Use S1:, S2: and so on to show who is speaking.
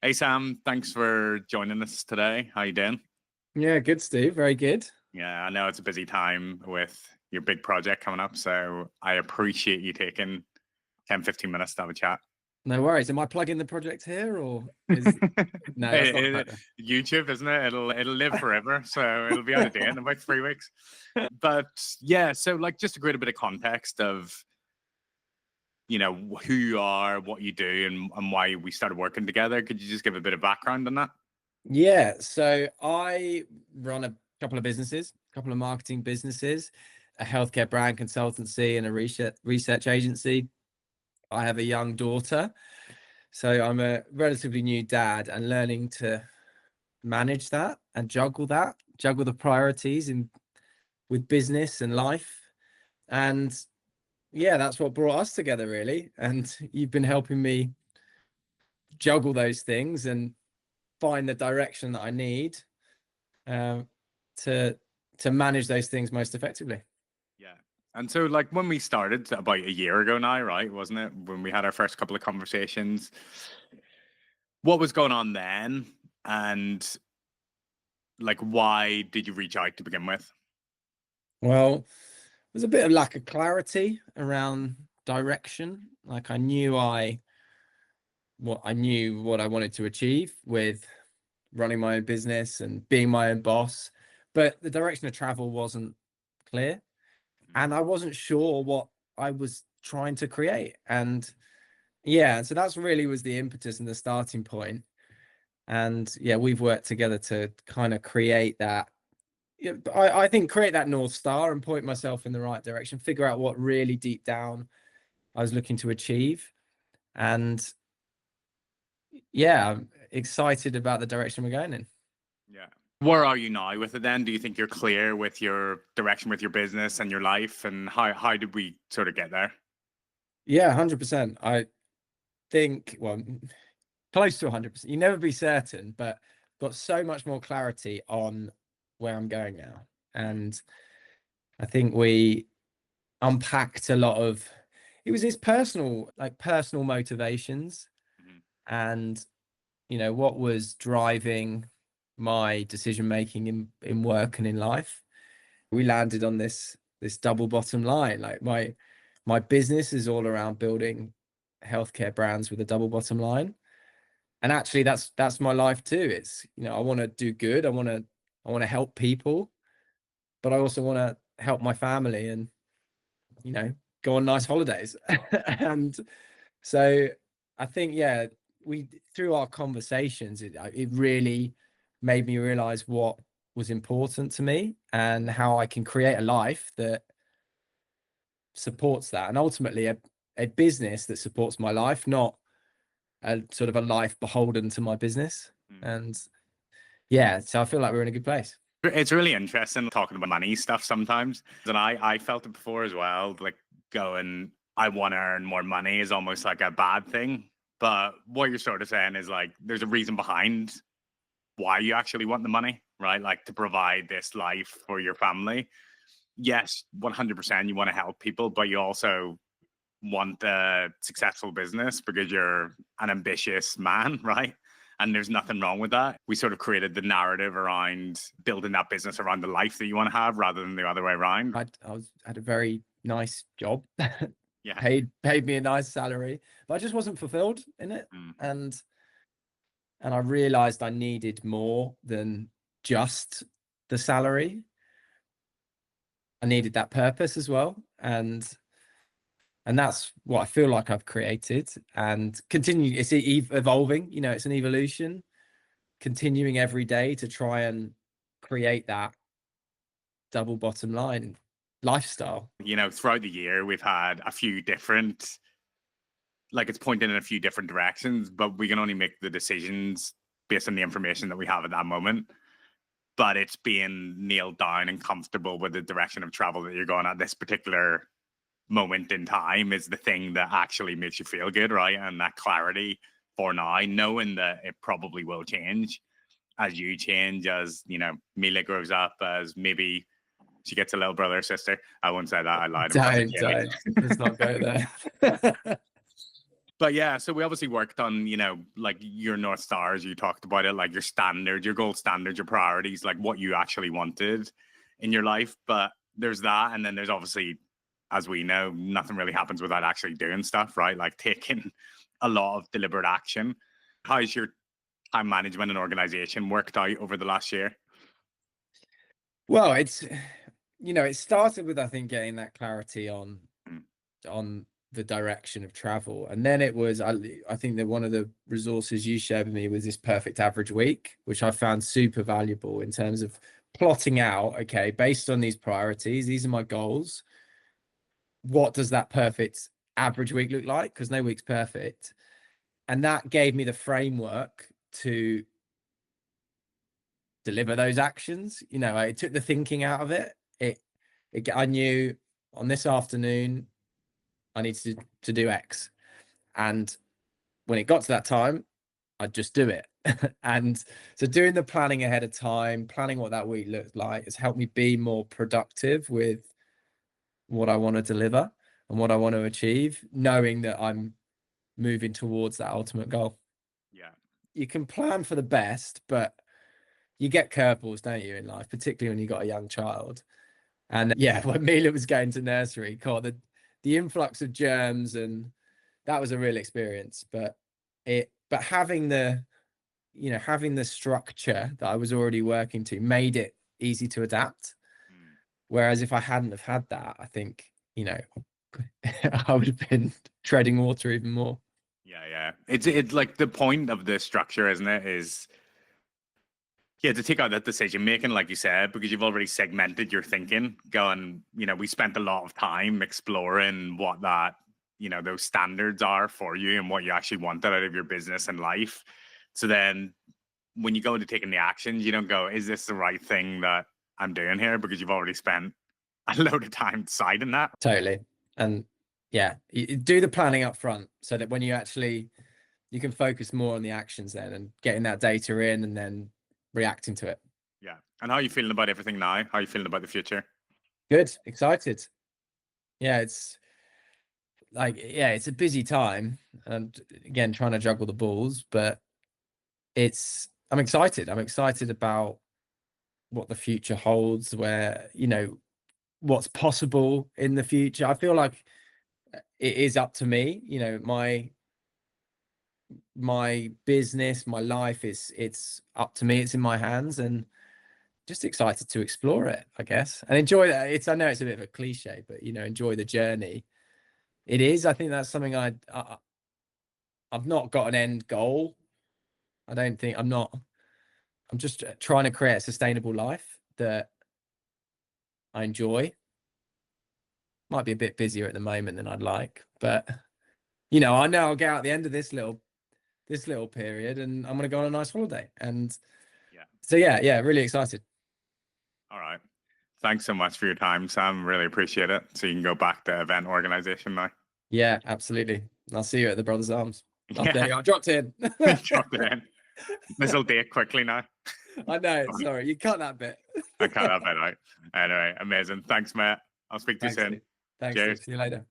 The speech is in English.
S1: Hey Sam, thanks for joining us today. How you doing?
S2: Yeah, good, Steve. Very good.
S1: Yeah, I know it's a busy time with your big project coming up, so I appreciate you taking 10, 15 minutes to have a chat.
S2: No worries. Am I plugging the project here or is no, that's not
S1: It-
S2: quite there.
S1: YouTube, isn't it? It'll live forever, so it'll be out of date in about 3 weeks. But yeah, so like just to create a bit of context of who you are, what you do, and why we started working together. Could you just give a bit of background on that?
S2: Yeah, so I run a couple of businesses, a couple of marketing businesses, a healthcare brand consultancy, and a research agency. I have a young daughter, so I'm a relatively new dad and learning to manage that and juggle the priorities in with business and life. And yeah, that's what brought us together, really. And you've been helping me juggle those things and find the direction that I need um, to to manage those things most effectively.
S1: Yeah. And so, like, when we started about a year ago now, right? Wasn't it? When we had our first couple of conversations, what was going on then? And, like, why did you reach out to begin with?
S2: Well, there's a bit of lack of clarity around direction. Like I knew what I wanted to achieve with running my own business and being my own boss, but the direction of travel wasn't clear,
S1: Mhm.
S2: and I wasn't sure what I was trying to create. And yeah, so that's really was the impetus and the starting point. And yeah, we've worked together to kind of create that. Yeah, I think create that North Star and point myself in the right direction, figure out what really deep down I was looking to achieve. And yeah, I'm excited about the direction we're going in.
S1: Yeah. Where are you now with it then? Do you think you're clear with your direction with your business and your life? And how did we sort of get there?
S2: Yeah, 100%. I think, well, close to 100%. You never be certain, but got so much more clarity on where I'm going now.
S1: Mm.
S2: And I think we unpacked a lot of it was his personal motivations
S1: Mhm.
S2: and what was driving my decision making in work and in life. We landed on this double bottom line. Like my business is all around building healthcare brands with a double bottom line, and actually that's my life too. It's I want to do good. I want to help people, but I also want to help my family and you know go on nice holidays. And so I think, yeah, we through our conversations, it really made me realize what was important to me and how I can create a life that supports that, and ultimately a business that supports my life, not a sort of a life beholden to my business.
S1: Mm.
S2: And yeah, so I feel like we're in a good place.
S1: It's really interesting talking about money stuff sometimes. And I felt it before as well. Like going, I want to earn more money is almost like a bad thing. But what you're sort of saying is like there's a reason behind why you actually want the money, right? Like to provide this life for your family. Yes, 100% you want to help people, but you also want a successful business because you're an ambitious man, right? And there's nothing wrong with that. We sort of created the narrative around building that business around the life that you want to have rather than the other way around.
S2: Had a very nice job,
S1: Yeah.
S2: paid me a nice salary, but I just wasn't fulfilled in it.
S1: Mm.
S2: and and I realized I needed more than just the salary. I needed that purpose as well, and that's what I feel like I've created and continue. It's evolving, it's an evolution, continuing every day to try and create that double bottom line lifestyle.
S1: Throughout the year, we've had a few different, like it's pointing in a few different directions, but we can only make the decisions based on the information that we have at that moment. But it's being nailed down and comfortable with the direction of travel that you're going at this particular moment in time is the thing that actually makes you feel good, right? And that clarity for now, knowing that it probably will change as you change, as Mila grows up, as maybe she gets a little brother or sister. I won't say that. I lied in front of
S2: Don't
S1: Jamie.
S2: don't let's not go there.
S1: But yeah, so we obviously worked on, like your North Stars, you talked about it, like your standard, your gold standards, your priorities, like what you actually wanted in your life. But there's that. And then there's obviously, as we know, nothing really happens without actually doing stuff, right? Like taking a lot of deliberate action. How's your time management and organization worked out over the last year?
S2: Well, it started with, I think, getting that clarity
S1: Mm.
S2: on the direction of travel. And then it was, I think that one of the resources you shared with me was this perfect average week, which I found super valuable in terms of plotting out, okay, based on these priorities, these are my goals. What does that perfect average week look like? Because no week's perfect. And that gave me the framework to deliver those actions. It took the thinking out of it. I knew on this afternoon I needed to do X, and when it got to that time, I'd just do it. And so doing the planning ahead of time, planning what that week looked like, has helped me be more productive with what I want to deliver and what I want to achieve, knowing that I'm moving towards that ultimate goal.
S1: Yeah.
S2: You can plan for the best, but you get curveballs, don't you, in life, particularly when you've got a young child. And yeah, when Mila was going to nursery, God, the influx of germs, and that was a real experience. But having the structure that I was already working to made it easy to adapt.
S1: Mm.
S2: Whereas if I hadn't have had that, I think, I would have been treading water even more.
S1: Yeah. It's like the point of the structure, isn't it? Is yeah, to take out that decision making, like you said, because you've already segmented your thinking, going, we spent a lot of time exploring what those standards are for you and what you actually wanted out of your business and life. So then when you go into taking the actions, you don't go, is this the right thing that I'm doing here? Because you've already spent a load of time deciding that.
S2: Totally. And yeah, you do the planning up front so that when you can focus more on the actions then and getting that data in and then reacting to it.
S1: Yeah. And how are you feeling about everything now? How are you feeling about the future?
S2: Good. Excited. Yeah, it's it's a busy time, and again, trying to juggle the balls, but I'm excited. I'm excited about what the future holds, where, what's possible in the future. I feel like it is up to me, my business, my life it's up to me. It's in my hands, and just excited to explore it, I guess, and enjoy that. I know it's a bit of a cliche, but enjoy the journey. It is. I think that's something I've not got an end goal. I don't think I'm not. I'm just trying to create a sustainable life that I enjoy. Might be a bit busier at the moment than I'd like, but I know I'll get out at the end of this little period, and I'm going to go on a nice holiday. And
S1: Yeah.
S2: so yeah, really excited.
S1: All right. Thanks so much for your time, Sam. Really appreciate it. So you can go back to event organization now.
S2: Yeah, absolutely. I'll see you at the Brothers Arms. Oh, there
S1: Yeah.
S2: you are. Dropped in.
S1: Drop it in. This will date quickly now.
S2: I know. Sorry, you cut that bit.
S1: I cut that bit out. Anyway, amazing. Thanks, mate. I'll speak to you
S2: Thanks,
S1: soon.
S2: Steve. Thanks, Steve.
S1: Cheers.
S2: See you later.